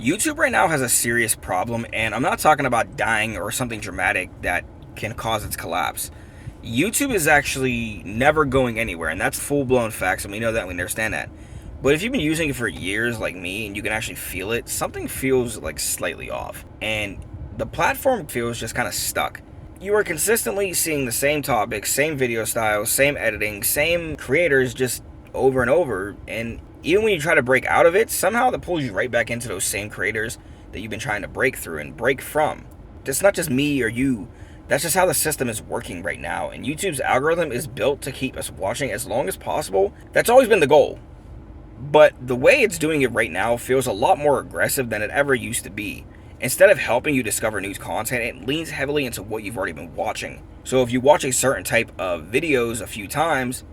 YouTube right now has a serious problem, and I'm not talking about dying or something dramatic that can cause its collapse. YouTube is actually never going anywhere, and that's full-blown facts, and we know that, we understand that. But if you've been using it for years like me, and you can actually feel it, something feels like slightly off. And the platform feels just kind of stuck. You are consistently seeing the same topics, same video styles, same editing, same creators just over and over, and even when you try to break out of it, somehow that pulls you right back into those same creators that you've been trying to break through and break from. It's not just me or you. That's just how the system is working right now, and YouTube's algorithm is built to keep us watching as long as possible. That's always been the goal. But the way it's doing it right now feels a lot more aggressive than it ever used to be. Instead of helping you discover new content, it leans heavily into what you've already been watching. So if you watch a certain type of videos a few times,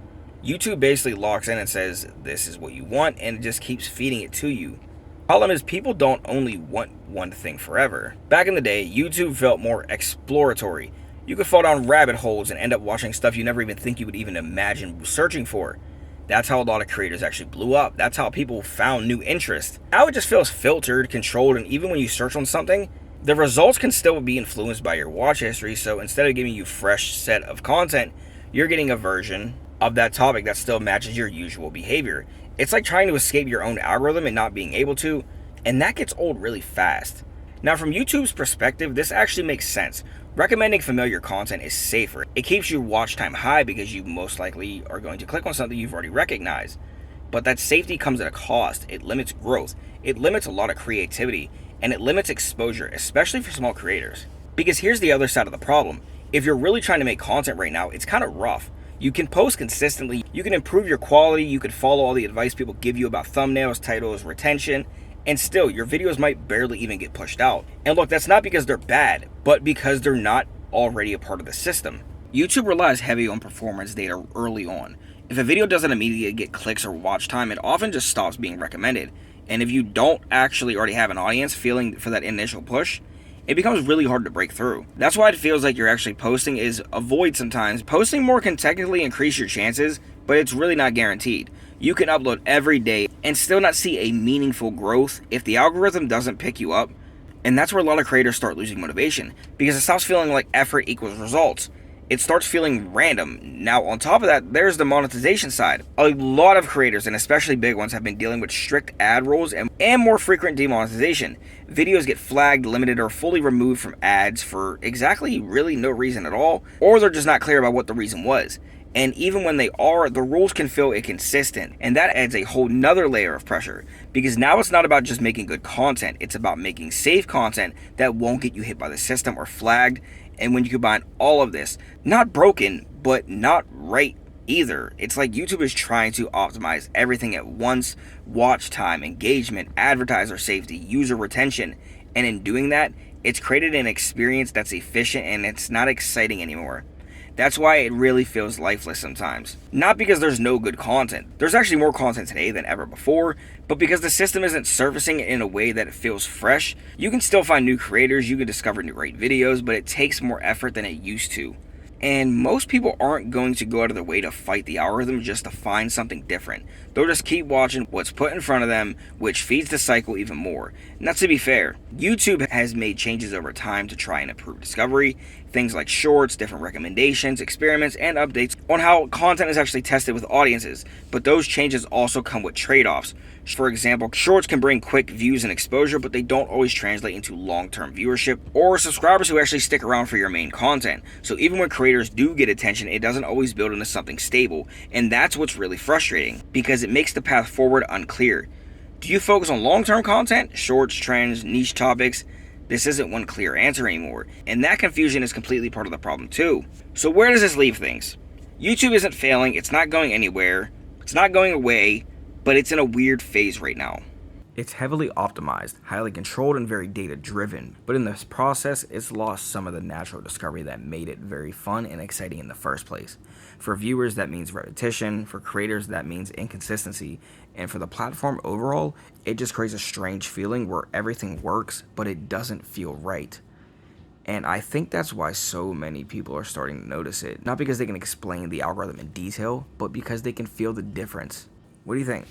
YouTube basically locks in and says, this is what you want, and it just keeps feeding it to you. Problem is, people don't only want one thing forever. Back in the day, YouTube felt more exploratory. You could fall down rabbit holes and end up watching stuff you never even think you would even imagine searching for. That's how a lot of creators actually blew up. That's how people found new interest. Now it just feels filtered, controlled, and even when you search on something, the results can still be influenced by your watch history. So instead of giving you fresh set of content, you're getting a version of that topic that still matches your usual behavior. It's like trying to escape your own algorithm and not being able to, and that gets old really fast. Now from YouTube's perspective, this actually makes sense. Recommending familiar content is safer. It keeps your watch time high because you most likely are going to click on something you've already recognized. But that safety comes at a cost. It limits growth, it limits a lot of creativity, and it limits exposure, especially for small creators. Because here's the other side of the problem. If you're really trying to make content right now, it's kind of rough. You can post consistently, you can improve your quality, you can follow all the advice people give you about thumbnails, titles, retention, and still, your videos might barely even get pushed out. And look, that's not because they're bad, but because they're not already a part of the system. YouTube relies heavy on performance data early on. If a video doesn't immediately get clicks or watch time, it often just stops being recommended. And if you don't actually already have an audience feeling for that initial push, it becomes really hard to break through. That's why it feels like you're actually posting is avoid sometimes. Posting more can technically increase your chances, but it's really not guaranteed. You can upload every day and still not see a meaningful growth if the algorithm doesn't pick you up. And that's where a lot of creators start losing motivation, because it stops feeling like effort equals results. It starts feeling random. Now, on top of that, there's the monetization side. A lot of creators, and especially big ones, have been dealing with strict ad rules and more frequent demonetization. Videos get flagged, limited, or fully removed from ads for exactly really no reason at all, or they're just not clear about what the reason was. And even when they are, the rules can feel inconsistent, and that adds a whole nother layer of pressure, because now it's not about just making good content, it's about making safe content that won't get you hit by the system or flagged. And when you combine all of this, not broken, but not right either, it's like YouTube is trying to optimize everything at once: watch time, engagement, advertiser safety, user retention, and in doing that, it's created an experience that's efficient and it's not exciting anymore. That's why it really feels lifeless sometimes. Not because there's no good content. There's actually more content today than ever before, but because the system isn't surfacing it in a way that it feels fresh. You can still find new creators, you can discover new great videos, but it takes more effort than it used to. And most people aren't going to go out of their way to fight the algorithm just to find something different. They'll just keep watching what's put in front of them, which feeds the cycle even more. And that's to be fair. YouTube has made changes over time to try and improve discovery. Things like shorts, different recommendations, experiments, and updates on how content is actually tested with audiences. But those changes also come with trade-offs. For example, shorts can bring quick views and exposure, but they don't always translate into long-term viewership or subscribers who actually stick around for your main content. So even when creators do get attention, it doesn't always build into something stable. And that's what's really frustrating, because it makes the path forward unclear. Do you focus on long-term content, shorts, trends, niche topics? This isn't one clear answer anymore, and that confusion is completely part of the problem too. So where does this leave things? YouTube isn't failing, it's not going anywhere, it's not going away, but it's in a weird phase right now. It's heavily optimized, highly controlled, and very data-driven, but in this process, it's lost some of the natural discovery that made it very fun and exciting in the first place. For viewers, that means repetition. For creators, that means inconsistency. And for the platform overall, it just creates a strange feeling where everything works, but it doesn't feel right. And I think that's why so many people are starting to notice it. Not because they can explain the algorithm in detail, but because they can feel the difference. What do you think?